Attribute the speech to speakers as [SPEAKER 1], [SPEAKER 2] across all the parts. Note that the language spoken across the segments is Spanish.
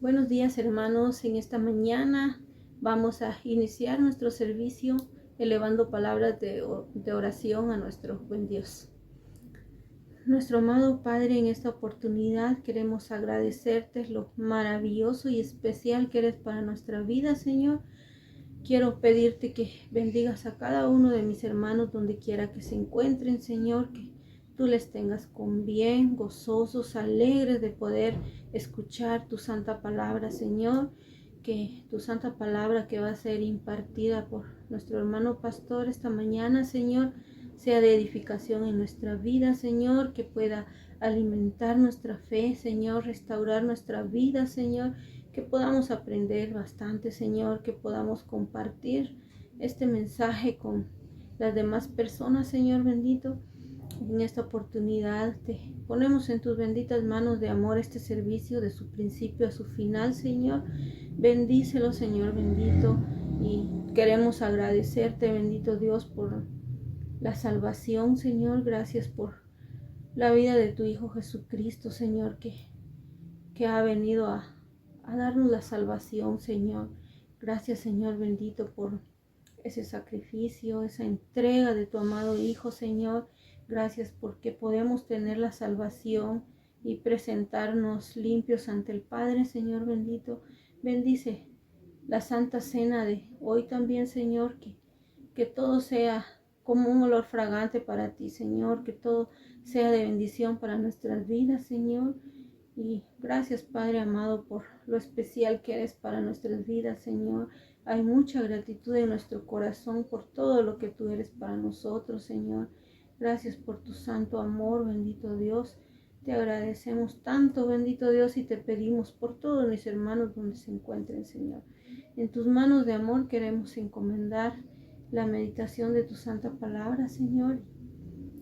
[SPEAKER 1] Buenos días, hermanos. En esta mañana vamos a iniciar nuestro servicio elevando palabras de oración a nuestro buen Dios. Nuestro amado Padre, en esta oportunidad queremos agradecerte lo maravilloso y especial que eres para nuestra vida, Señor. Quiero pedirte que bendigas a cada uno de mis hermanos donde quiera que se encuentren, Señor, que tú les tengas con bien, gozosos, alegres de poder escuchar tu santa palabra, Señor, que tu santa palabra que va a ser impartida por nuestro hermano pastor esta mañana, Señor, sea de edificación en nuestra vida, Señor, que pueda alimentar nuestra fe, Señor, restaurar nuestra vida, Señor, que podamos aprender bastante, Señor, que podamos compartir este mensaje con las demás personas, Señor bendito. En esta oportunidad te ponemos en tus benditas manos de amor este servicio de su principio a su final, Señor. Bendícelo, Señor bendito, y queremos agradecerte, bendito Dios, por la salvación, Señor. Gracias por la vida de tu Hijo Jesucristo, Señor, que ha venido a darnos la salvación, Señor. Gracias, Señor bendito, por ese sacrificio, esa entrega de tu amado Hijo, Señor. Gracias porque podemos tener la salvación y presentarnos limpios ante el Padre, Señor bendito. Bendice la Santa Cena de hoy también, Señor, que todo sea como un olor fragante para ti, Señor, que todo sea de bendición para nuestras vidas, Señor. Y gracias, Padre amado, por lo especial que eres para nuestras vidas, Señor. Hay mucha gratitud en nuestro corazón por todo lo que tú eres para nosotros, Señor. Gracias por tu santo amor, bendito Dios. Te agradecemos tanto, bendito Dios, y te pedimos por todos mis hermanos donde se encuentren, Señor. En tus manos de amor queremos encomendar la meditación de tu santa palabra, Señor.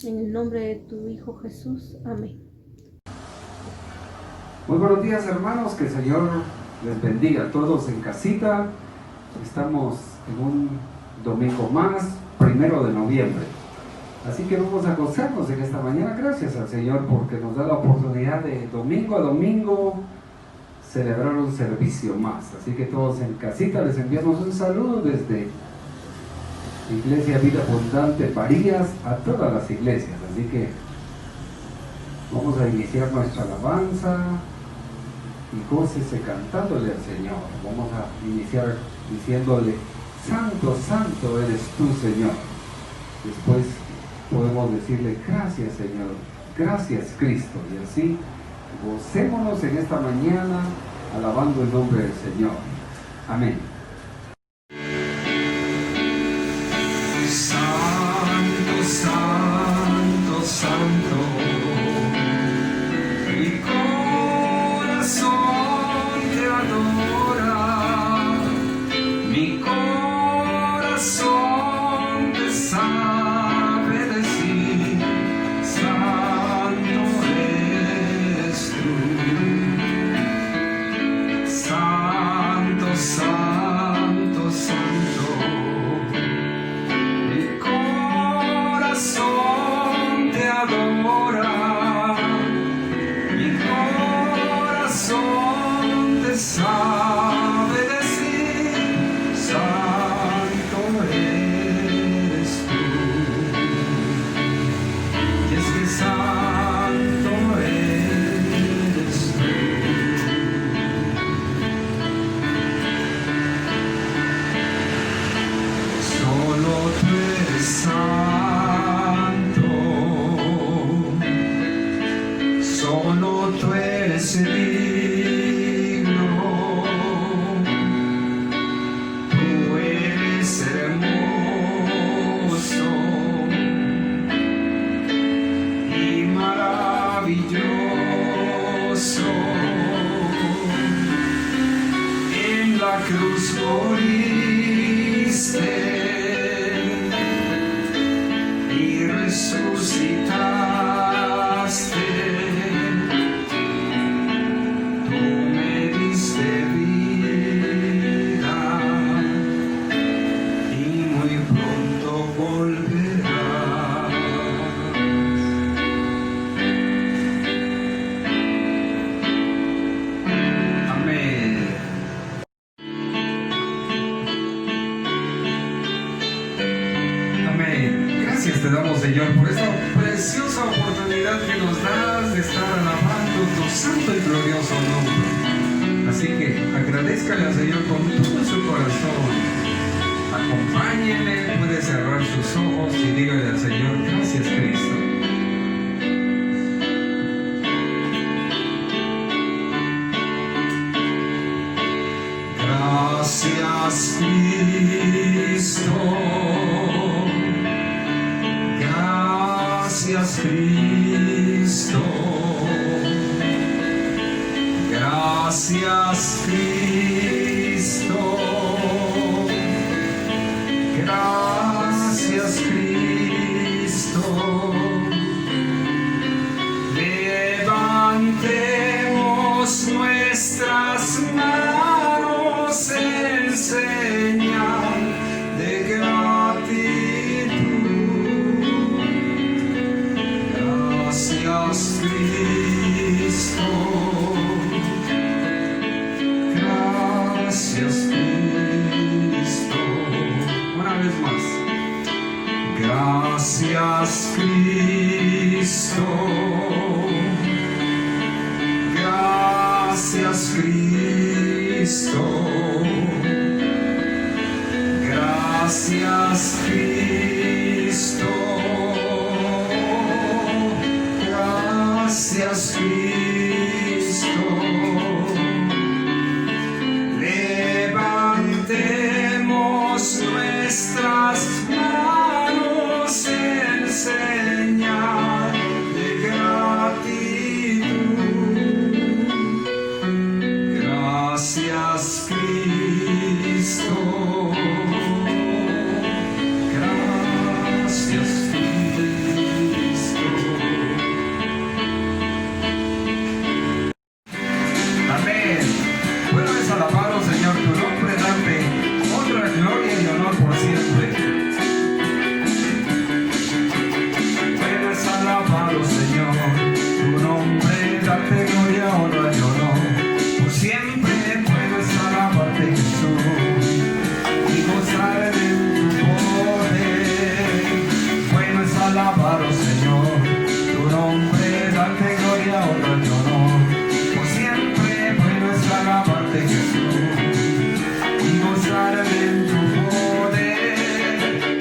[SPEAKER 1] En el nombre de tu Hijo Jesús. Amén.
[SPEAKER 2] Muy buenos días, hermanos, que el Señor les bendiga a todos en casita. Estamos en un domingo más, 1 de noviembre. Así que vamos a gozarnos en esta mañana. Gracias al Señor porque nos da la oportunidad de domingo a domingo celebrar un servicio más. Así que todos en casita les enviamos un saludo desde Iglesia Vida Abundante Parías a todas las iglesias. Así que vamos a iniciar nuestra alabanza y gócese cantándole al Señor. Vamos a iniciar diciéndole: Santo, Santo eres tú, Señor. Después podemos decirle: gracias, Señor, gracias, Cristo. Y así gocémonos en esta mañana alabando el nombre del Señor. Amén.
[SPEAKER 3] Santo, Santo, Santo, mi corazón te adora, mi corazón te sabe decir: Santo eres tú. Santo, Santo, Santo, mi corazón te adora, mi corazón te sabe decir: Santo eres tú. Y es que santo eres tú. Solo tú eres santo, solo tú eres digno, tú eres hermoso y maravilloso. En la cruz moriste y resucitaste, tú me diste vida y muy pronto volverás. Amén.
[SPEAKER 2] Gracias te damos, Señor, por esta preciosa oportunidad que nos das de estar alabando tu santo y glorioso nombre. Así que agradezcale al Señor con todo su corazón. Acompáñenle, puede cerrar sus ojos y dígale al Señor, gracias Cristo. Gracias Cristo. Gracias Cristo, gracias Cristo, gracias Cristo. Levantemos nuestras manos en señal de gratitud. Gracias Cristo, gracias Cristo. Una vez más. Gracias Cristo, gracias Cristo, gracias Cristo. Gracias Cristo. Levantemos nuestras manos en señal de gratitud. Gracias Cristo. Gracias Cristo. Amén. Bueno es alabar, oh Señor, tu nombre, darte honra, gloria y honor por siempre. Bueno es alabar, oh Señor, tu nombre, darte gloria, honra y honor por siempre. Bueno es alabarte, Jesús, y gozar en tu poder. Bueno es alabar, oh Señor, tu nombre, darte gloria, honra y honor por siempre. Bueno es alabarte, Jesús, y gozar en tu poder,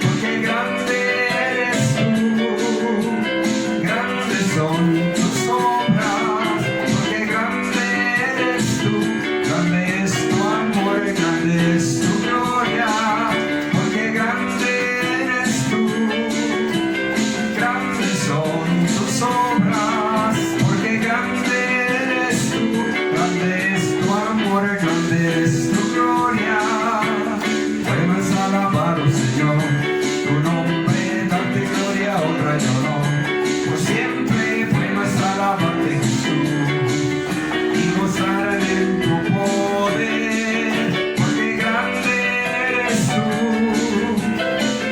[SPEAKER 2] porque grande eres tú, grandes son tus obras, porque grande eres tú, grande es tu amor, grande es tu gloria, porque grande eres tú, grandes son tus obras, porque grande eres tú, grande es tu amor, grande es tu gloria. Bueno es alabar, oh Señor, tu nombre, darte gloria, honra y honor por siempre. Bueno es alabarte, Jesús, y gozar en tu poder, porque grande eres tú,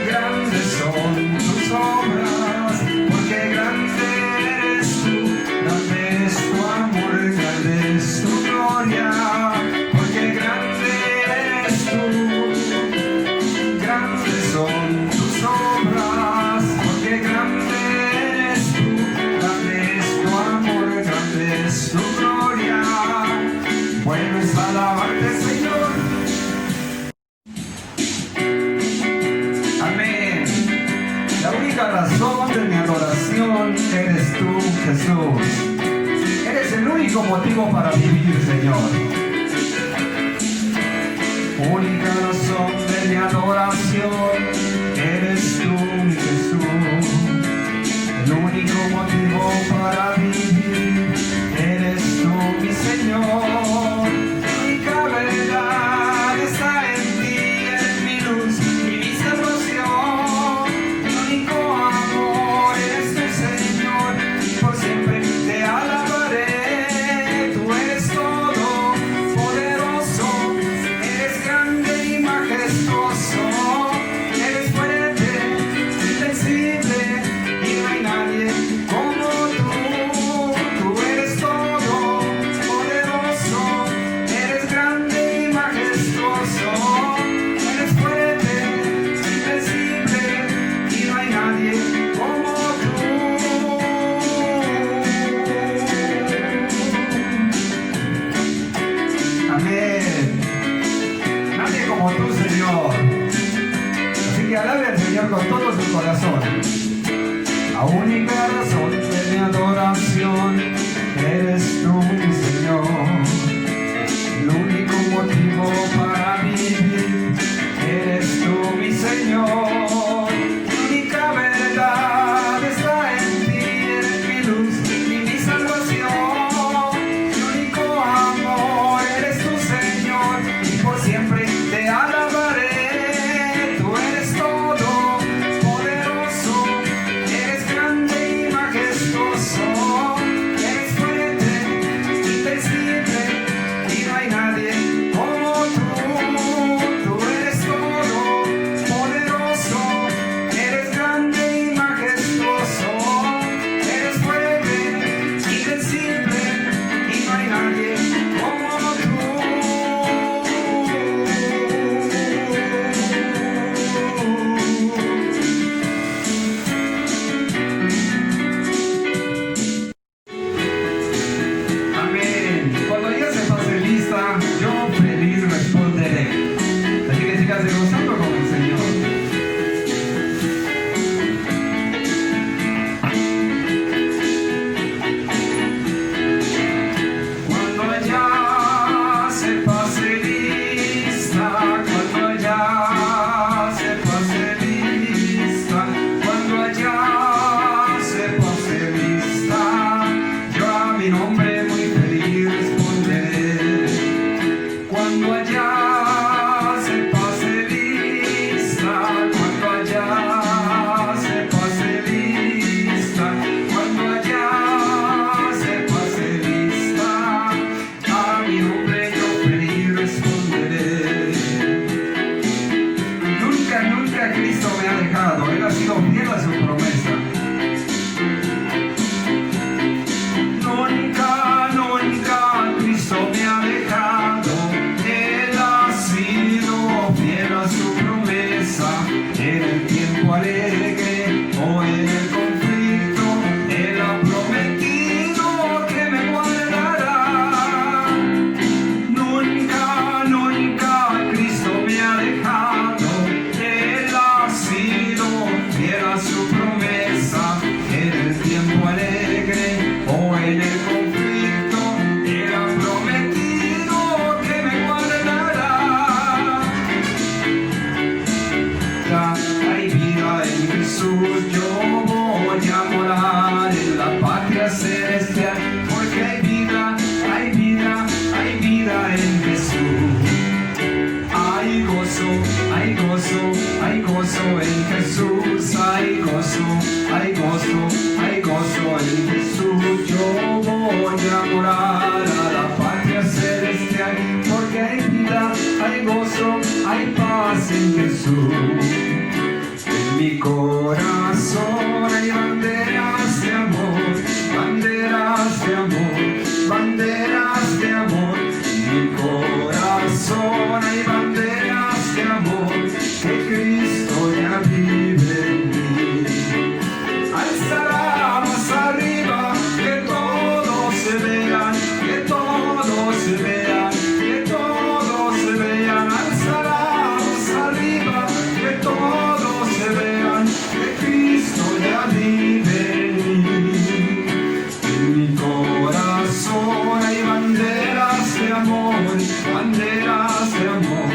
[SPEAKER 2] grandes son tus obras, porque grande eres tú, grande es tu amor, grande es tu gloria, porque grande eres tú, grandes son tus obras, porque grande eres tú, grande es tu amor, grande es tu gloria. Bueno es alabarte, Señor. Amén. La única razón de mi adoración eres tú, Jesús. Eres el único motivo para vivir, Señor. Única razón de mi adoración eres tú, mi Jesús. El único motivo para vivir eres tú, mi Señor. Mi única verdad está en ti, eres mi luz y mi salvación. Mi único amor eres tu Señor, y por siempre te alabaré. Tú eres todo poderoso, eres grande y majestuoso, eres fuerte,
[SPEAKER 3] La única razón de mi adoración eres tú, mi Señor. El único motivo para vivir eres tú, mi Señor. Mi única verdad está en ti, eres mi luz y mi salvación. Mi único amor eres tú, Señor, y por siempre te alabaré. Tú eres todo poderoso, eres grande y majestuoso, eres fuerte, invencible, y no hay nadie como tú. Tú eres todo poderoso, eres grande y majestuoso, eres fuerte, invencible, y no hay nadie como tú. Amén. Cuando ella se pase lista, yo feliz responderé. Así que síganse gozando con el Señor. Cuando ella se pase lista, cuando ella se pase lista, cuando ella se pase lista, yo a mi nombre muy feliz responderé. Cuando ella se pase lista, cuando ella se pase lista, cuando ella se pase lista, a mi nombre yo feliz responderé. Nunca, nunca Cristo me ha dejado, Él ha sido fiel a su promesa. Nunca, nunca Cristo me ha dejado, Él ha sido fiel a su promesa. En el tiempo alegre o en el conflicto, Él ha prometido que me guardará. Nunca, nunca Cristo me ha dejado, Él ha sido fiel a su promesa. En el tiempo alegre o en el conflicto, Él ha prometido que me guardará. Ya hay vida en Jesús, yo voy a morar en la patria celestial, porque hay vida, hay vida, hay vida en Jesús. Hay gozo, hay gozo, hay gozo en Jesús, hay gozo, hay gozo, hay gozo en Jesús. Yo voy a morar a la patria celestial, porque hay vida, hay gozo, hay paz en Jesús. En mi corazón hay banderas de amor, banderas de amor, banderas de amor. En mi corazón hay banderas de amor, que Cristo ya vive en mí. Alzará más arriba, que todos se vean, que todos se vean, que todos se vean. Alzará más arriba, que todos se vean, que Cristo ya vive en mí. En mi corazón hay banderas de amor, banderas de amor,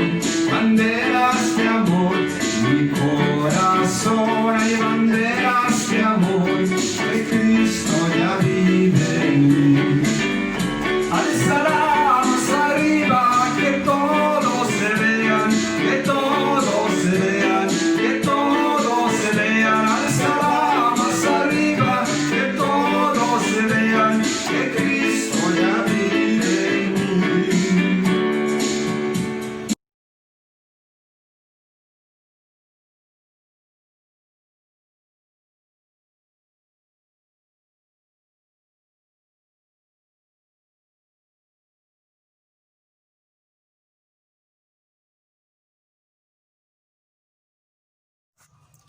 [SPEAKER 3] banderas de amor. En mi corazón hay banderas de amor, que Cristo ya vive en mí. Alzará más arriba, que todos se vean, que todos se vean, que todos se vean. Alzará más arriba, que todos se vean, que Cristo ya vive en mí.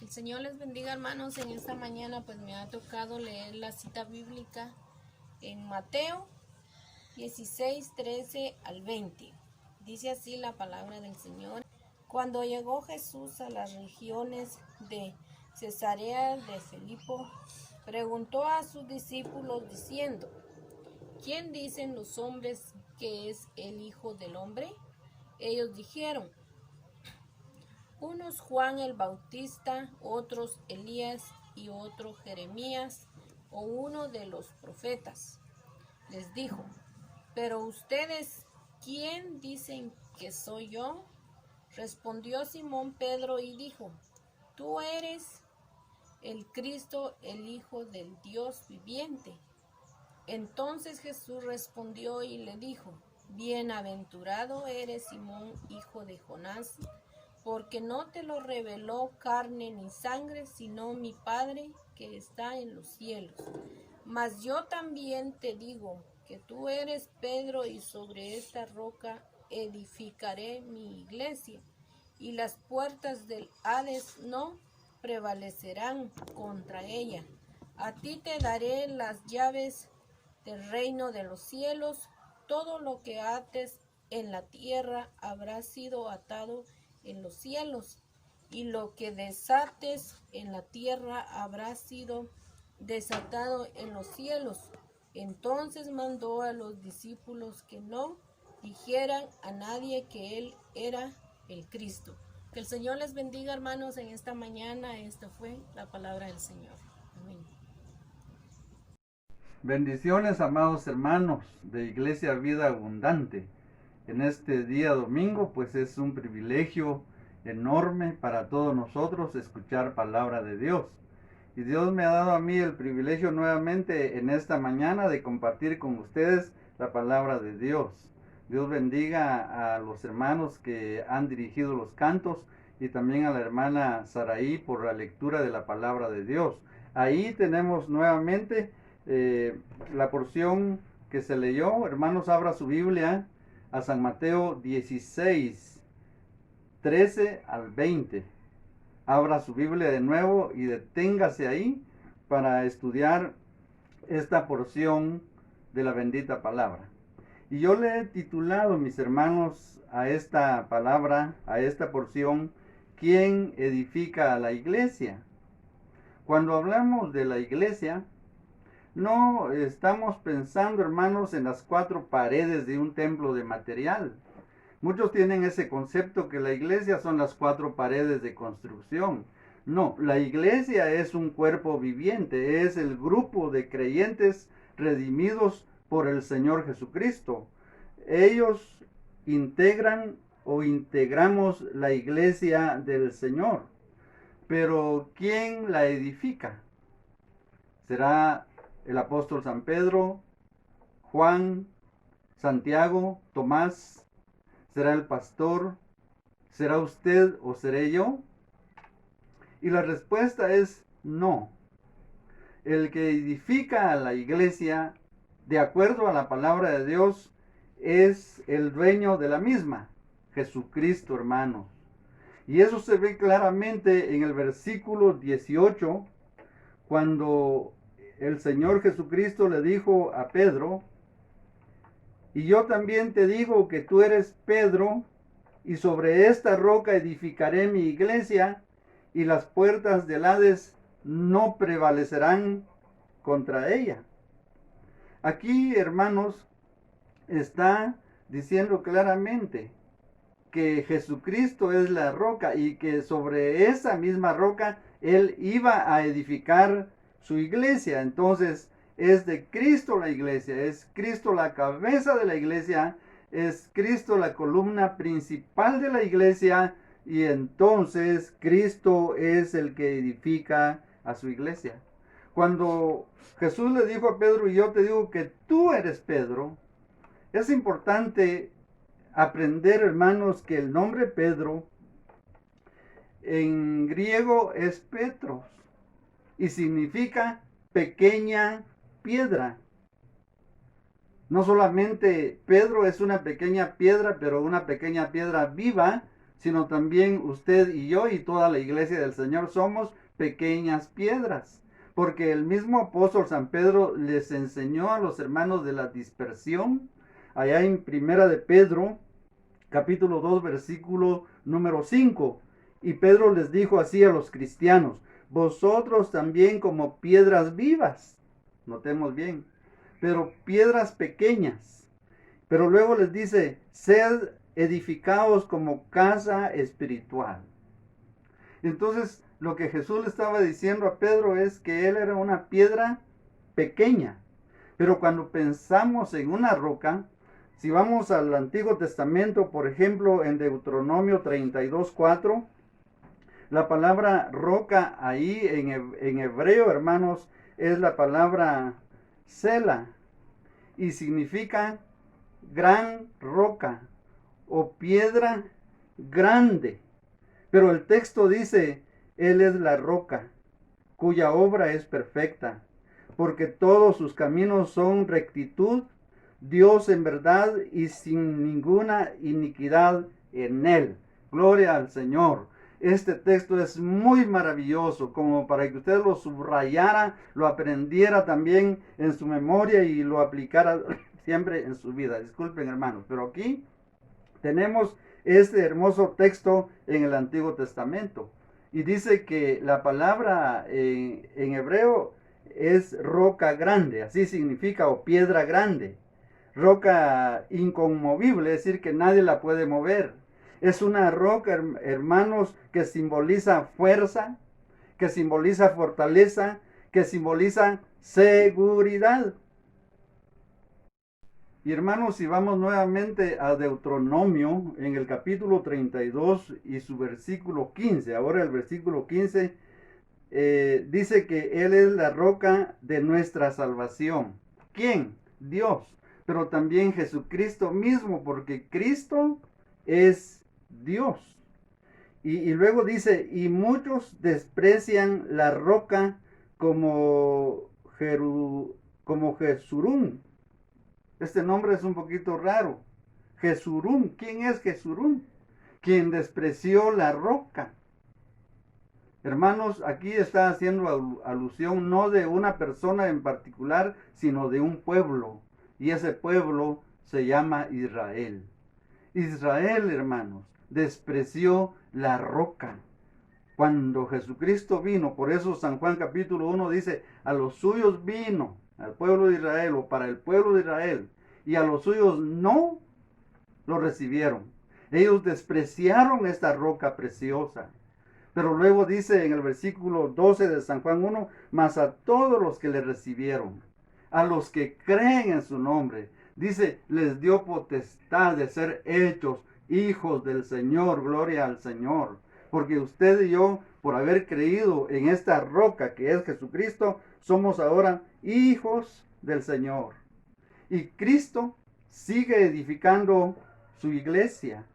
[SPEAKER 1] El Señor les bendiga, hermanos. En esta mañana pues me ha tocado leer la cita bíblica en Mateo 16, 13 al 20. Dice así la palabra del Señor. Cuando llegó Jesús a las regiones de
[SPEAKER 4] Cesarea de Filipo, preguntó a sus discípulos diciendo: ¿Quién dicen los hombres que es el Hijo del Hombre? Ellos dijeron: unos Juan el Bautista, otros Elías y otro Jeremías o uno de los profetas. Les dijo: ¿pero ustedes quién dicen que soy yo? Respondió Simón Pedro y dijo: tú eres el Cristo, el Hijo del Dios viviente. Entonces Jesús respondió y le dijo: bienaventurado eres Simón, hijo de Jonás, porque no te lo reveló carne ni sangre, sino mi Padre que está en los cielos. Mas yo también te digo que tú eres Pedro, y sobre esta roca edificaré mi iglesia, y las puertas del Hades no prevalecerán contra ella. A ti te daré las llaves del reino de los cielos. Todo lo que ates en la tierra habrá sido atado en los cielos, y lo que desates en la tierra habrá sido desatado en los cielos. Entonces mandó a los discípulos que no dijeran a nadie que él era el Cristo. Que el Señor les bendiga, hermanos, en esta mañana. Esta fue la palabra del Señor. Amén.
[SPEAKER 5] Bendiciones, amados hermanos de Iglesia Vida Abundante. En este día domingo, pues es un privilegio enorme para todos nosotros escuchar palabra de Dios. Y Dios me ha dado a mí el privilegio nuevamente en esta mañana de compartir con ustedes la palabra de Dios. Dios bendiga a los hermanos que han dirigido los cantos y también a la hermana Saraí por la lectura de la palabra de Dios. Ahí tenemos nuevamente la porción que se leyó. Hermanos, abra su Biblia a San Mateo 16, 13 al 20. Abra su Biblia de nuevo y deténgase ahí para estudiar esta porción de la bendita palabra. Y yo le he titulado, mis hermanos, a esta palabra, a esta porción, ¿quién edifica a la iglesia? Cuando hablamos de la iglesia, no estamos pensando, hermanos, en las cuatro paredes de un templo de material. Muchos tienen ese concepto que la iglesia son las cuatro paredes de construcción. No, la iglesia es un cuerpo viviente, es el grupo de creyentes redimidos por el Señor Jesucristo. Ellos integran o integramos la iglesia del Señor. Pero ¿quién la edifica? ¿Será el apóstol San Pedro, Juan, Santiago, Tomás? ¿Será el pastor? ¿Será usted o seré yo? Y la respuesta es no. El que edifica a la iglesia, de acuerdo a la palabra de Dios, es el dueño de la misma, Jesucristo, hermanos. Y eso se ve claramente en el versículo 18, cuando el Señor Jesucristo le dijo a Pedro: y yo también te digo que tú eres Pedro, y sobre esta roca edificaré mi iglesia, y las puertas del Hades no prevalecerán contra ella. Aquí, hermanos, está diciendo claramente que Jesucristo es la roca y que sobre esa misma roca Él iba a edificar su iglesia. Entonces, es de Cristo la iglesia, es Cristo la cabeza de la iglesia, es Cristo la columna principal de la iglesia, y entonces Cristo es el que edifica a su iglesia. Cuando Jesús le dijo a Pedro: y yo te digo que tú eres Pedro, es importante aprender, hermanos, que el nombre Pedro en griego es Petros y significa pequeña piedra. No solamente Pedro es una pequeña piedra, pero una pequeña piedra viva, sino también usted y yo y toda la iglesia del Señor somos pequeñas piedras. Porque el mismo apóstol San Pedro les enseñó a los hermanos de la dispersión, allá en Primera de Pedro, capítulo 2, versículo número 5. Y Pedro les dijo así a los cristianos: vosotros también como piedras vivas, notemos bien, pero piedras pequeñas. Pero luego les dice, sed edificados como casa espiritual. Entonces, lo que Jesús le estaba diciendo a Pedro es que él era una piedra pequeña. Pero cuando pensamos en una roca, si vamos al Antiguo Testamento, por ejemplo, en Deuteronomio 32:4, la palabra roca ahí en hebreo, hermanos, es la palabra sela y significa gran roca o piedra grande. Pero el texto dice, Él es la roca, cuya obra es perfecta, porque todos sus caminos son rectitud, Dios en verdad y sin ninguna iniquidad en Él. Gloria al Señor. Este texto es muy maravilloso, como para que usted lo subrayara, lo aprendiera también en su memoria y lo aplicara siempre en su vida. Disculpen, hermanos, pero aquí tenemos este hermoso texto en el Antiguo Testamento. Y dice que la palabra en hebreo es roca grande, así significa, o piedra grande. Roca inconmovible, es decir, que nadie la puede mover. Es una roca, hermanos, que simboliza fuerza, que simboliza fortaleza, que simboliza seguridad. Y hermanos, si vamos nuevamente a Deuteronomio en el capítulo 32 y su versículo 15, ahora el versículo 15 dice que Él es la roca de nuestra salvación. ¿Quién? Dios, pero también Jesucristo mismo, porque Cristo es Dios. Y luego dice, y muchos desprecian la roca como Jesurún. Este nombre es un poquito raro. Jesurún, ¿quién es Jesurún? Quien despreció la roca. Hermanos, aquí está haciendo alusión no de una persona en particular, sino de un pueblo. Y ese pueblo se llama Israel. Israel, hermanos, despreció la roca. Cuando Jesucristo vino, por eso San Juan capítulo 1 dice, a los suyos vino, al pueblo de Israel o para el pueblo de Israel, y a los suyos no lo recibieron. Ellos despreciaron esta roca preciosa. Pero luego dice en el versículo 12 de San Juan 1, mas a todos los que le recibieron, a los que creen en su nombre, dice, les dio potestad de ser hechos hijos del Señor, gloria al Señor. Porque usted y yo, por haber creído en esta roca que es Jesucristo, somos ahora hijos del Señor. Y Cristo sigue edificando su iglesia.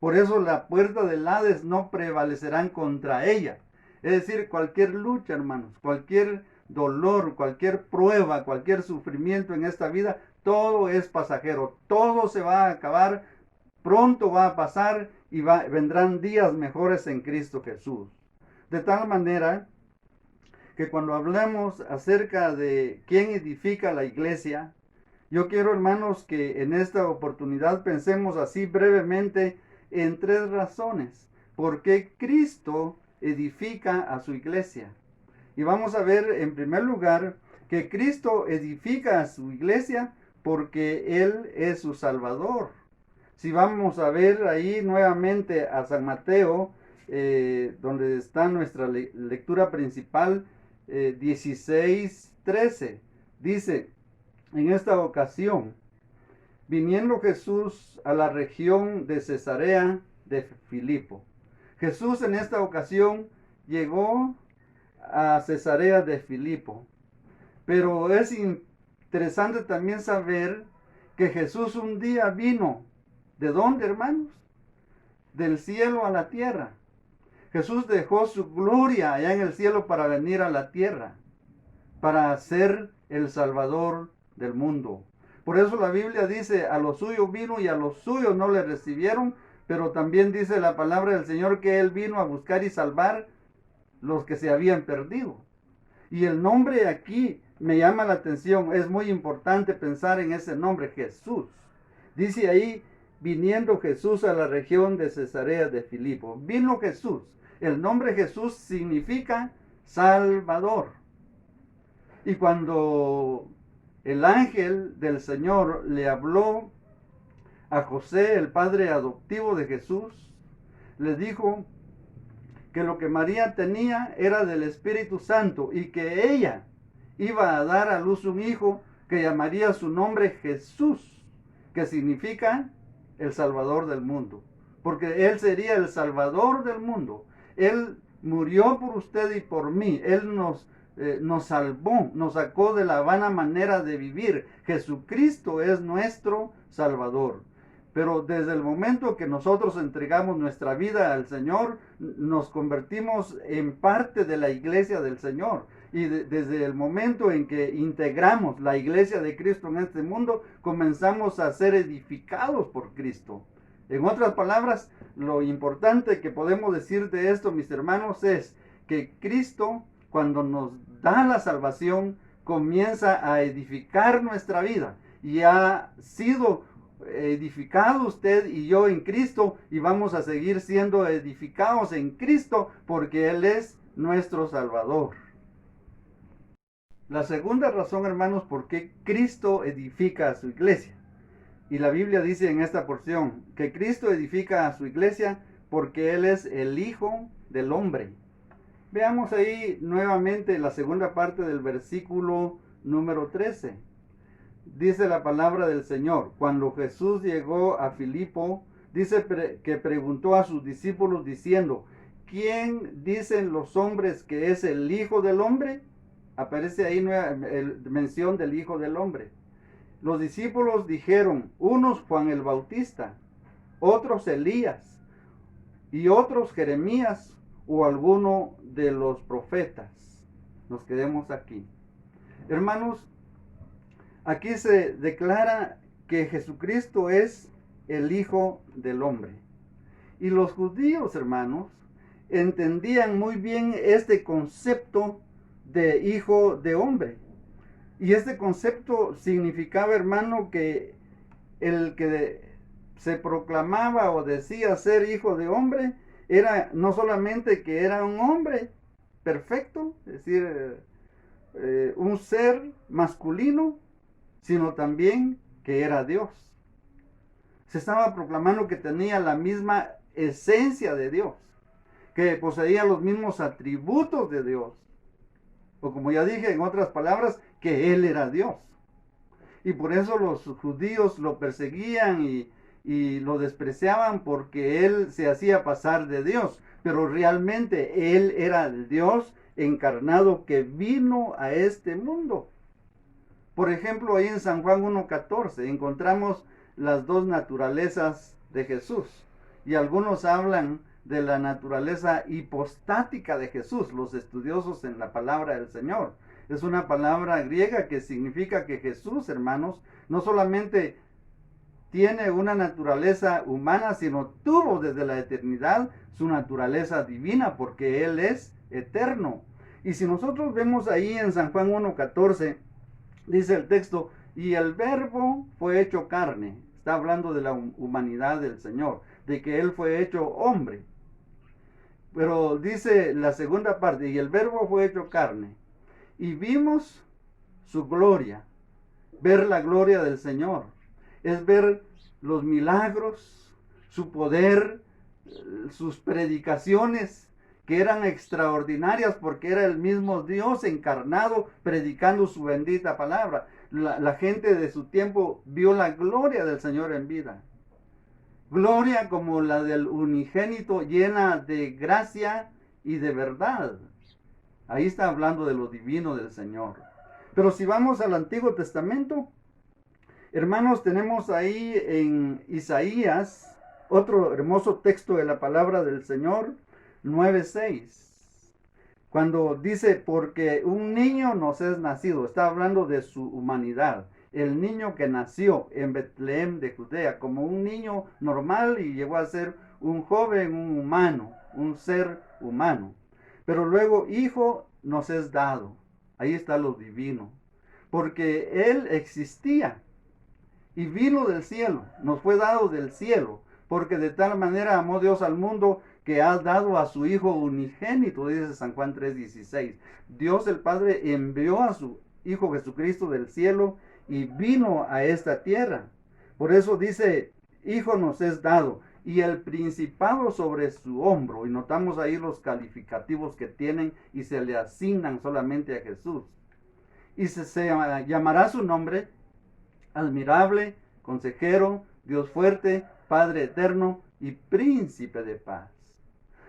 [SPEAKER 5] Por eso la puerta del Hades no prevalecerán contra ella. Es decir, cualquier lucha, hermanos, cualquier dolor, cualquier prueba, cualquier sufrimiento en esta vida, todo es pasajero, todo se va a acabar, pronto va a pasar y vendrán días mejores en Cristo Jesús. De tal manera que cuando hablamos acerca de quién edifica la iglesia, yo quiero, hermanos, que en esta oportunidad pensemos así brevemente en 3 razones por qué Cristo edifica a su iglesia. Y vamos a ver en primer lugar que Cristo edifica a su iglesia porque Él es su Salvador. Si vamos a ver ahí nuevamente a San Mateo, donde está nuestra lectura principal, 16:13, dice, en esta ocasión, viniendo Jesús a la región de Cesarea de Filipo. Jesús en esta ocasión llegó a Cesarea de Filipo. Pero es interesante también saber que Jesús un día vino. ¿De dónde, hermanos? Del cielo a la tierra. Jesús dejó su gloria allá en el cielo para venir a la tierra, para ser el Salvador del mundo. Por eso la Biblia dice, a los suyos vino y a los suyos no le recibieron, pero también dice la palabra del Señor que Él vino a buscar y salvar los que se habían perdido. Y el nombre aquí me llama la atención, es muy importante pensar en ese nombre, Jesús. Dice ahí, viniendo Jesús a la región de Cesarea de Filipo. Vino Jesús. El nombre Jesús significa Salvador. Y cuando el ángel del Señor le habló a José, el padre adoptivo de Jesús, le dijo que lo que María tenía era del Espíritu Santo y que ella iba a dar a luz un hijo que llamaría su nombre Jesús, que significa el Salvador del mundo, porque Él sería el Salvador del mundo. Él murió por usted y por mí. Él nos salvó, nos sacó de la vana manera de vivir. Jesucristo es nuestro Salvador. Pero desde el momento que nosotros entregamos nuestra vida al Señor, nos convertimos en parte de la iglesia del Señor. Y desde el momento en que integramos la iglesia de Cristo en este mundo, comenzamos a ser edificados por Cristo. En otras palabras, lo importante que podemos decir de esto, mis hermanos, es que Cristo, cuando nos da la salvación, comienza a edificar nuestra vida. Y ha sido edificado usted y yo en Cristo, y vamos a seguir siendo edificados en Cristo porque Él es nuestro Salvador. La segunda razón, hermanos, por qué Cristo edifica a su iglesia. Y la Biblia dice en esta porción que Cristo edifica a su iglesia porque Él es el Hijo del Hombre. Veamos ahí nuevamente la segunda parte del versículo número 13. Dice la palabra del Señor: cuando Jesús llegó a Filipo, dice que preguntó a sus discípulos diciendo: ¿quién dicen los hombres que es el Hijo del Hombre? Aparece ahí mención del Hijo del Hombre. Los discípulos dijeron: unos Juan el Bautista, otros Elías, y otros Jeremías o alguno de los profetas. Nos quedemos aquí. Hermanos, aquí se declara que Jesucristo es el Hijo del Hombre. Y los judíos, hermanos, entendían muy bien este concepto de Hijo de Hombre. Y este concepto significaba, hermano, que el que se proclamaba o decía ser hijo de hombre era no solamente que era un hombre perfecto, es decir, un ser masculino, sino también que era Dios. Se estaba proclamando que tenía la misma esencia de Dios, que poseía los mismos atributos de Dios, o como ya dije, en otras palabras, que Él era Dios. Y por eso los judíos lo perseguían y lo despreciaban, porque Él se hacía pasar de Dios, pero realmente Él era el Dios encarnado que vino a este mundo. Por ejemplo, ahí en San Juan 1:14 encontramos las dos naturalezas de Jesús, y algunos hablan de la naturaleza hipostática de Jesús, los estudiosos en la palabra del Señor. Es una palabra griega que significa que Jesús, hermanos, no solamente tiene una naturaleza humana, sino tuvo desde la eternidad su naturaleza divina, porque Él es eterno. Y si nosotros vemos ahí en San Juan 1:14, dice el texto: y el Verbo fue hecho carne. Está hablando de la humanidad del Señor, de que Él fue hecho hombre. Pero dice la segunda parte: y el Verbo fue hecho carne, y vimos su gloria. Ver la gloria del Señor es ver los milagros, su poder, sus predicaciones, que eran extraordinarias porque era el mismo Dios encarnado predicando su bendita palabra. La gente de su tiempo vio la gloria del Señor en vida. Gloria como la del unigénito, llena de gracia y de verdad. Ahí está hablando de lo divino del Señor. Pero si vamos al Antiguo Testamento, hermanos, tenemos ahí en Isaías otro hermoso texto de la palabra del Señor, 9:6. Cuando dice: porque un niño nos es nacido, está hablando de su humanidad. El niño que nació en Betlehem de Judea como un niño normal y llegó a ser un joven, un humano, un ser humano. Pero luego hijo nos es dado. Ahí está lo divino. Porque Él existía y vino del cielo, nos fue dado del cielo. Porque de tal manera amó Dios al mundo que ha dado a su Hijo unigénito, dice San Juan 3:16. Dios el Padre envió a su Hijo Jesucristo del cielo y vino a esta tierra. Por eso dice, Hijo nos es dado y el principado sobre su hombro. Y notamos ahí los calificativos que tienen y se le asignan solamente a Jesús. Y se llamará su nombre admirable, consejero, Dios fuerte, Padre eterno y príncipe de paz.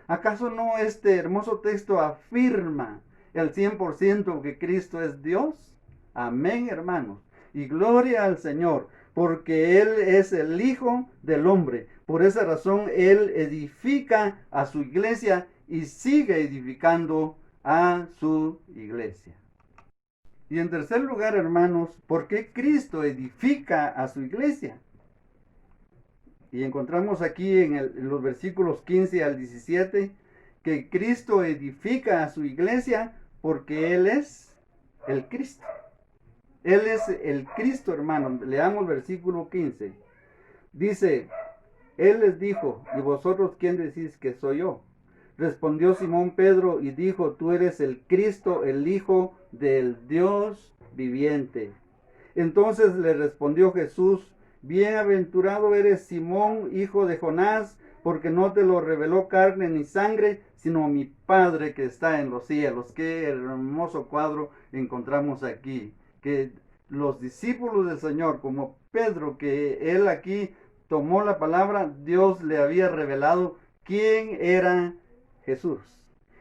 [SPEAKER 5] ¿Acaso no este hermoso texto afirma el 100% que Cristo es Dios? Amén, hermanos. Y gloria al Señor, porque Él es el Hijo del hombre. Por esa razón Él edifica a su iglesia y sigue edificando a su iglesia. Y en tercer lugar, hermanos, ¿por qué Cristo edifica a su iglesia? Y encontramos aquí en los versículos 15 al 17 que Cristo edifica a su iglesia porque Él es el Cristo. Él es el Cristo, hermanos. Leamos versículo 15. Dice, Él les dijo, ¿y vosotros quién decís que soy yo? Respondió Simón Pedro y dijo, tú eres el Cristo, el Hijo del Dios viviente. Entonces le respondió Jesús, bienaventurado eres Simón, hijo de Jonás, porque no te lo reveló carne ni sangre, sino mi Padre que está en los cielos. Qué hermoso cuadro encontramos aquí. Que los discípulos del Señor, como Pedro, que él aquí tomó la palabra, Dios le había revelado quién era Jesús.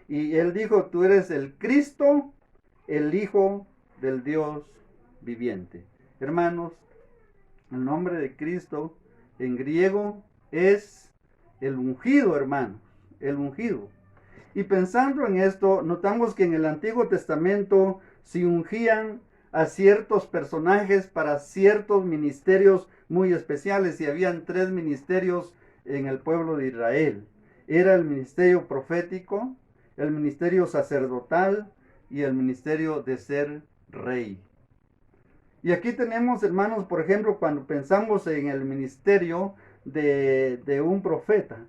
[SPEAKER 5] Y él dijo, tú eres el Cristo, el Hijo del Dios viviente. Hermanos, el nombre de Cristo en griego es el ungido, hermanos, el ungido. Y pensando en esto, notamos que en el Antiguo Testamento se ungían a ciertos personajes para ciertos ministerios muy especiales, y habían 3 ministerios en el pueblo de Israel. Era el ministerio profético, el ministerio sacerdotal y el ministerio de ser rey. Y aquí tenemos, hermanos, por ejemplo, cuando pensamos en el ministerio de un profeta,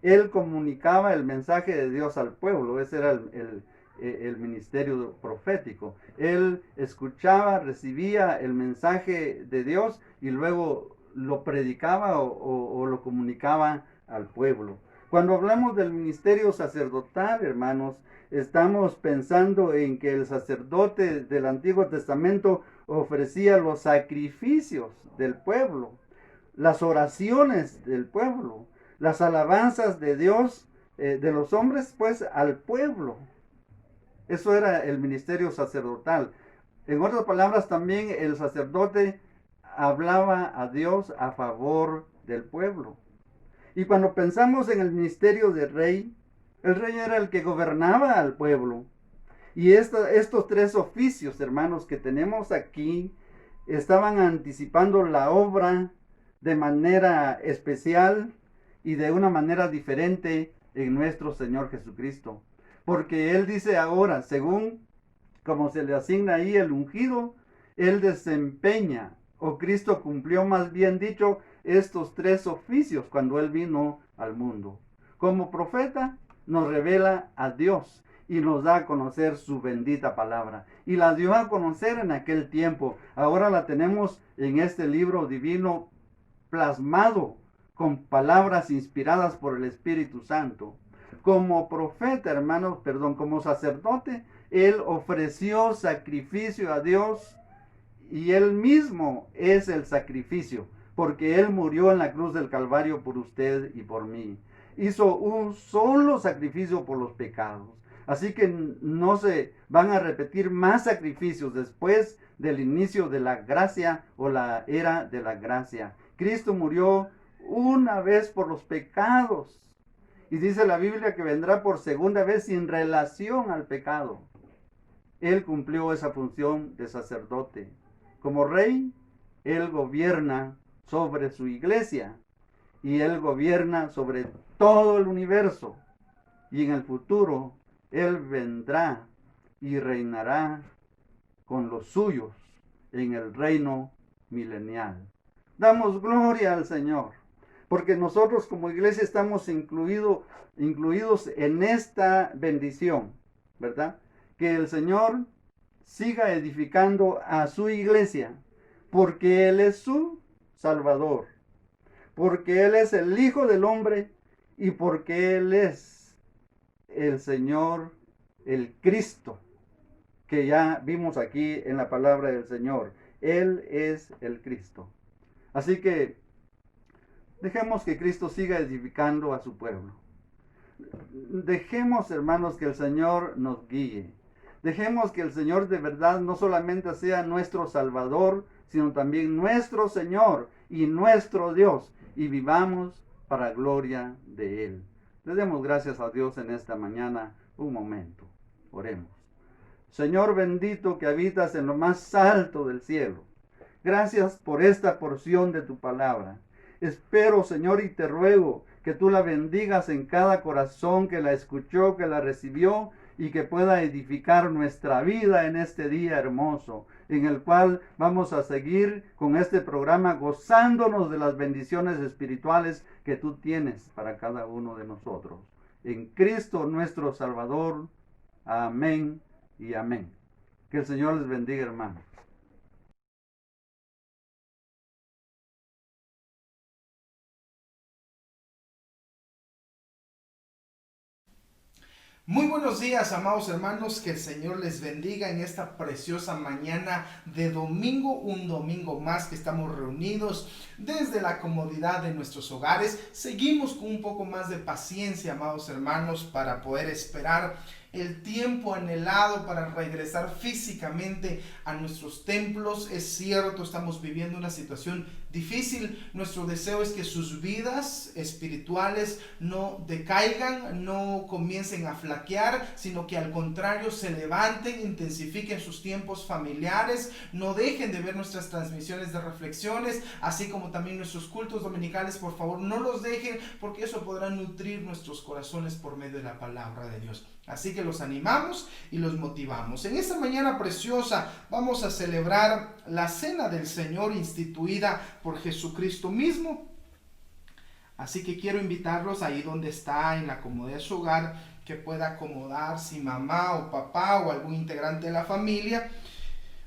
[SPEAKER 5] él comunicaba el mensaje de Dios al pueblo. Ese era el ministerio profético. Él escuchaba, recibía el mensaje de Dios y luego lo predicaba o lo comunicaba al pueblo. Cuando hablamos del ministerio sacerdotal, hermanos, estamos pensando en que el sacerdote del Antiguo Testamento ofrecía los sacrificios del pueblo, las oraciones del pueblo, las alabanzas de Dios, de los hombres, pues, al pueblo. Eso era el ministerio sacerdotal. En otras palabras, también el sacerdote hablaba a Dios a favor del pueblo. Y cuando pensamos en el ministerio de rey, el rey era el que gobernaba al pueblo. Y estos 3 oficios, hermanos, que tenemos aquí, estaban anticipando la obra de manera especial y de una manera diferente en nuestro Señor Jesucristo. Porque Él dice ahora, según como se le asigna ahí el ungido, Él desempeña, o Cristo cumplió, más bien dicho, estos 3 oficios cuando Él vino al mundo. Como profeta nos revela a Dios y nos da a conocer su bendita palabra. Y la dio a conocer en aquel tiempo. Ahora la tenemos en este libro divino plasmado con palabras inspiradas por el Espíritu Santo. Como profeta, hermanos, como sacerdote, Él ofreció sacrificio a Dios y Él mismo es el sacrificio, porque Él murió en la cruz del Calvario por usted y por mí. Hizo un solo sacrificio por los pecados. Así que no se van a repetir más sacrificios después del inicio de la gracia o la era de la gracia. Cristo murió una vez por los pecados. Y dice la Biblia que vendrá por segunda vez sin relación al pecado. Él cumplió esa función de sacerdote. Como rey, Él gobierna sobre su iglesia. Y Él gobierna sobre todo el universo. Y en el futuro, Él vendrá y reinará con los suyos en el reino milenial. Damos gloria al Señor, porque nosotros como iglesia estamos incluidos en esta bendición, ¿verdad? Que el Señor siga edificando a su iglesia, porque Él es su Salvador, porque Él es el Hijo del Hombre y porque Él es el Señor, el Cristo, que ya vimos aquí en la palabra del Señor. Él es el Cristo. Así que dejemos que Cristo siga edificando a su pueblo. Dejemos, hermanos, que el Señor nos guíe. Dejemos que el Señor de verdad no solamente sea nuestro Salvador, sino también nuestro Señor y nuestro Dios, y vivamos para gloria de Él. Le demos gracias a Dios en esta mañana. Un momento, oremos. Señor bendito que habitas en lo más alto del cielo, gracias por esta porción de tu palabra. Espero, Señor, y te ruego que tú la bendigas en cada corazón que la escuchó, que la recibió, y que pueda edificar nuestra vida en este día hermoso, en el cual vamos a seguir con este programa gozándonos de las bendiciones espirituales que tú tienes para cada uno de nosotros. En Cristo nuestro Salvador. Amén y amén. Que el Señor les bendiga, hermanos.
[SPEAKER 6] Muy buenos días, amados hermanos, que el Señor les bendiga en esta preciosa mañana de domingo, un domingo más que estamos reunidos desde la comodidad de nuestros hogares. Seguimos con un poco más de paciencia, amados hermanos, para poder esperar el tiempo anhelado para regresar físicamente a nuestros templos. Es cierto, estamos viviendo una situación difícil. Nuestro deseo es que sus vidas espirituales no decaigan, no comiencen a flaquear, sino que al contrario se levanten, intensifiquen sus tiempos familiares, no dejen de ver nuestras transmisiones de reflexiones, así como también nuestros cultos dominicales. Por favor, no los dejen, porque eso podrá nutrir nuestros corazones por medio de la palabra de Dios. Así que los animamos y los motivamos. En esta mañana preciosa vamos a celebrar la cena del Señor instituida por Jesucristo mismo. Así que quiero invitarlos ahí donde está, en la comodidad de su hogar, que pueda acomodar, si mamá o papá o algún integrante de la familia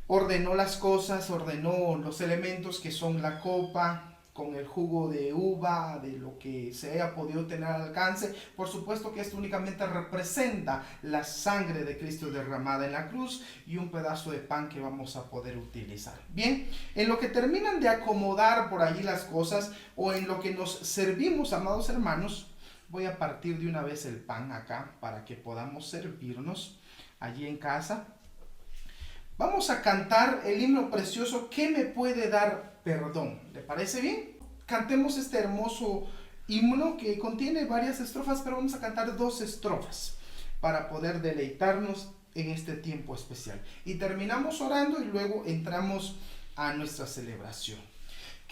[SPEAKER 6] ordenó las cosas, ordenó los elementos que son la copa con el jugo de uva, de lo que se haya podido tener al alcance. Por supuesto que esto únicamente representa la sangre de Cristo derramada en la cruz y un pedazo de pan que vamos a poder utilizar. Bien, en lo que terminan de acomodar por allí las cosas, o en lo que nos servimos, amados hermanos, voy a partir de una vez el pan acá para que podamos servirnos allí en casa. Vamos a cantar el himno precioso, ¿qué me puede dar perdón? ¿Le parece bien? Cantemos este hermoso himno que contiene varias estrofas, pero vamos a cantar 2 estrofas para poder deleitarnos en este tiempo especial. Y terminamos orando y luego entramos a nuestra celebración.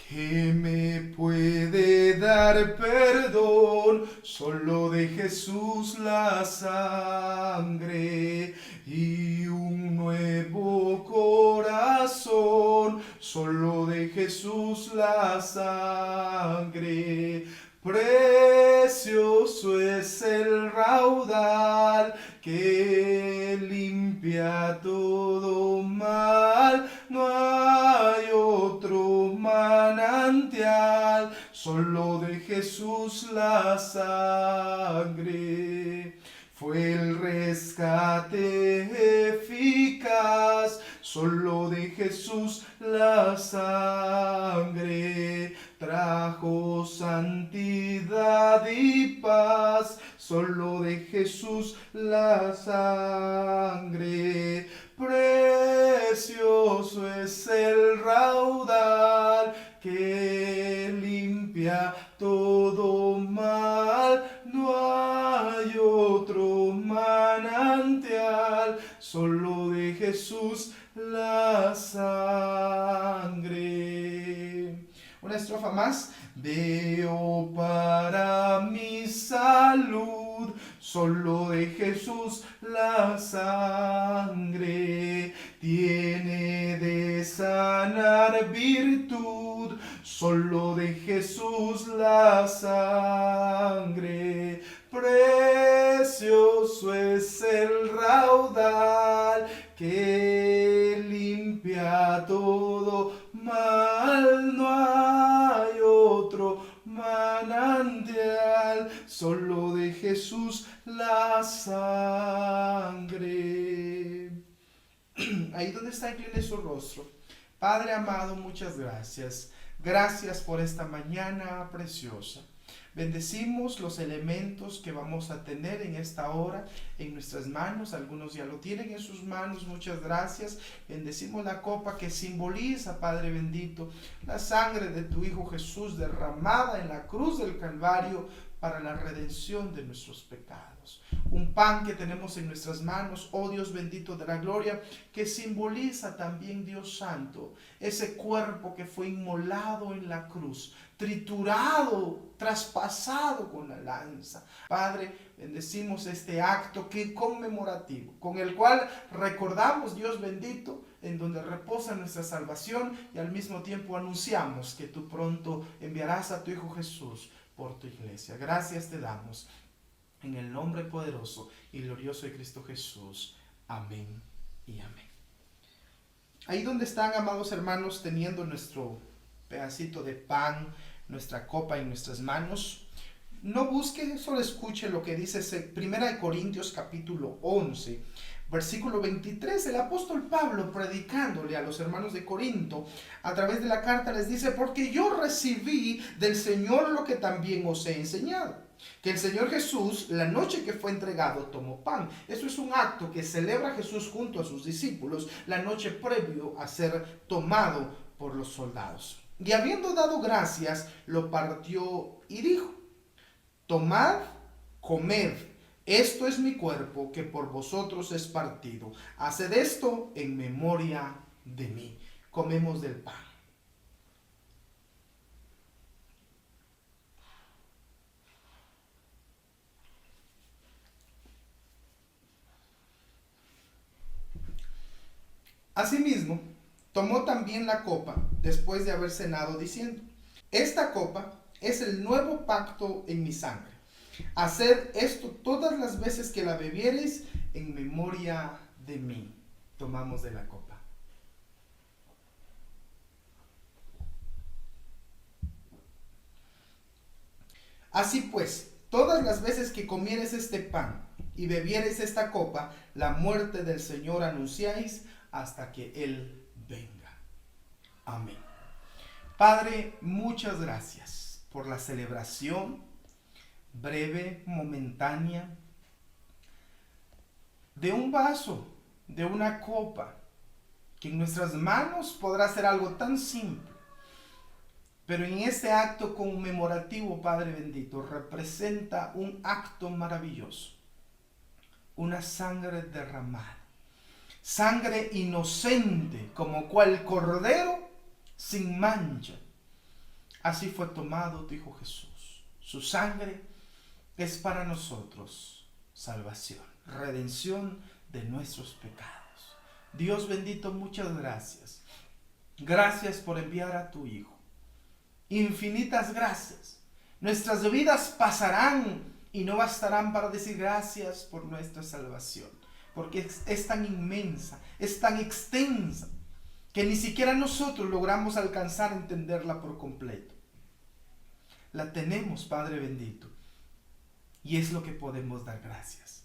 [SPEAKER 6] ¿Qué me puede dar perdón? Solo de Jesús la sangre y un nuevo corazón. Solo de Jesús la sangre. Precioso es el raudal que limpia todo mal. No hay otro manantial, solo de Jesús la sangre. Fue el rescate eficaz, solo de Jesús la sangre. Trajo santidad y paz, solo de Jesús la sangre. Precioso es el raudal que limpia todo mal. No hay otro manantial, solo de Jesús la sangre. Una estrofa más. Veo para mi salud, solo de Jesús la sangre. Tiene de sanar virtud, Solo de Jesús la sangre, precioso es el raudal que limpia todo mal, no hay otro manantial, solo de Jesús la sangre. Ahí donde está, incline su rostro. Padre amado, muchas gracias. Gracias por esta mañana preciosa. Bendecimos los elementos que vamos a tener en esta hora en nuestras manos. Algunos ya lo tienen en sus manos. Muchas gracias. Bendecimos la copa que simboliza, Padre bendito, la sangre de tu Hijo Jesús derramada en la cruz del Calvario para la redención de nuestros pecados. Un pan que tenemos en nuestras manos, oh Dios bendito de la gloria, que simboliza también, Dios santo, ese cuerpo que fue inmolado en la cruz, triturado, traspasado con la lanza. Padre, bendecimos este acto que conmemorativo, con el cual recordamos, Dios bendito, en donde reposa nuestra salvación, y al mismo tiempo anunciamos que tú pronto enviarás a tu Hijo Jesús por tu iglesia. Gracias te damos en el nombre poderoso y glorioso de Cristo Jesús. Amén y amén. Ahí donde están, amados hermanos, teniendo nuestro pedacito de pan, nuestra copa en nuestras manos, no busque, solo escuche lo que dice 1 Corintios capítulo 11, versículo 23. El apóstol Pablo, predicándole a los hermanos de Corinto, a través de la carta les dice: porque yo recibí del Señor lo que también os he enseñado, que el Señor Jesús, la noche que fue entregado, tomó pan. Eso es un acto que celebra Jesús junto a sus discípulos la noche previo a ser tomado por los soldados. Y habiendo dado gracias, lo partió y dijo: tomad, comed, esto es mi cuerpo que por vosotros es partido. Haced esto en memoria de mí. Comemos del pan. Asimismo, tomó también la copa después de haber cenado, diciendo: esta copa es el nuevo pacto en mi sangre. Haced esto todas las veces que la bebiereis en memoria de mí. Tomamos de la copa. Así pues, todas las veces que comiereis este pan y bebiereis esta copa, la muerte del Señor anunciáis hasta que Él venga. Amén. Padre, muchas gracias por la celebración breve, momentánea, de un vaso, de una copa, que en nuestras manos podrá ser algo tan simple, pero en este acto conmemorativo, Padre bendito, representa un acto maravilloso, una sangre derramada, sangre inocente, como cual cordero sin mancha. Así fue tomado tu Hijo Jesús. Su sangre es para nosotros salvación, redención de nuestros pecados. Dios bendito, muchas gracias. Gracias por enviar a tu Hijo. Infinitas gracias. Nuestras vidas pasarán y no bastarán para decir gracias por nuestra salvación, porque es tan inmensa, es tan extensa, que ni siquiera nosotros logramos alcanzar a entenderla por completo. La tenemos, Padre bendito, y es lo que podemos dar gracias.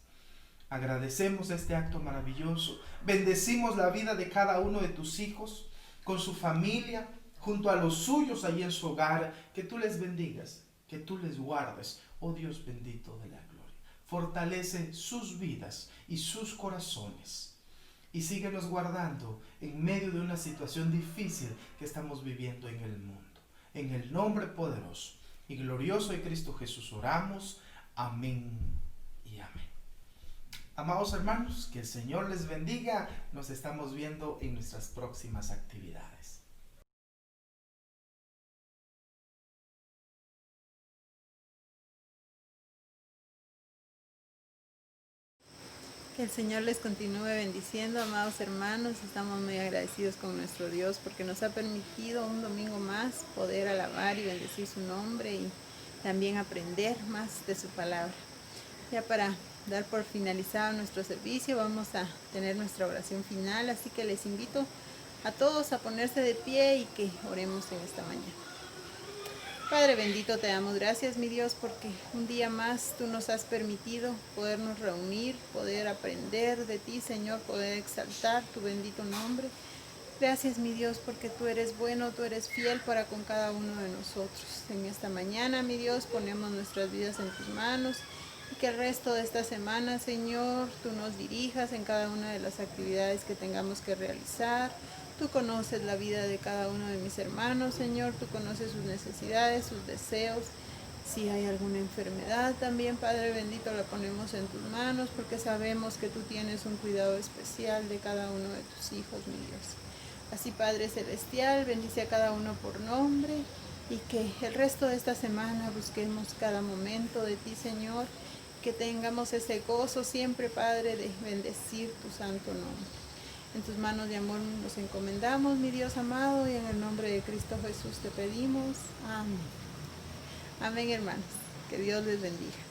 [SPEAKER 6] Agradecemos este acto maravilloso, bendecimos la vida de cada uno de tus hijos, con su familia, junto a los suyos ahí en su hogar. Que tú les bendigas, que tú les guardes, oh Dios bendito de la gloria. Fortalece sus vidas y sus corazones, y síguenos guardando en medio de una situación difícil que estamos viviendo en el mundo. En el nombre poderoso y glorioso de Cristo Jesús oramos. Amén y amén. Amados hermanos, que el Señor les bendiga. Nos estamos viendo en nuestras próximas actividades.
[SPEAKER 1] Que el Señor les continúe bendiciendo, amados hermanos. Estamos muy agradecidos con nuestro Dios porque nos ha permitido un domingo más poder alabar y bendecir su nombre y también aprender más de su palabra. Ya para dar por finalizado nuestro servicio, vamos a tener nuestra oración final, así que les invito a todos a ponerse de pie y que oremos en esta mañana. Padre bendito, te damos gracias, mi Dios, porque un día más tú nos has permitido podernos reunir, poder aprender de ti, Señor, poder exaltar tu bendito nombre. Gracias, mi Dios, porque tú eres bueno, tú eres fiel para con cada uno de nosotros. En esta mañana, mi Dios, ponemos nuestras vidas en tus manos y que el resto de esta semana, Señor, tú nos dirijas en cada una de las actividades que tengamos que realizar. Tú conoces la vida de cada uno de mis hermanos, Señor. Tú conoces sus necesidades, sus deseos. Si hay alguna enfermedad también, Padre bendito, la ponemos en tus manos porque sabemos que tú tienes un cuidado especial de cada uno de tus hijos, mi Dios. Así, Padre celestial, bendice a cada uno por nombre y que el resto de esta semana busquemos cada momento de ti, Señor. Que tengamos ese gozo siempre, Padre, de bendecir tu santo nombre. En tus manos de amor nos encomendamos, mi Dios amado, y en el nombre de Cristo Jesús te pedimos. Amén. Amén, hermanos. Que Dios les bendiga.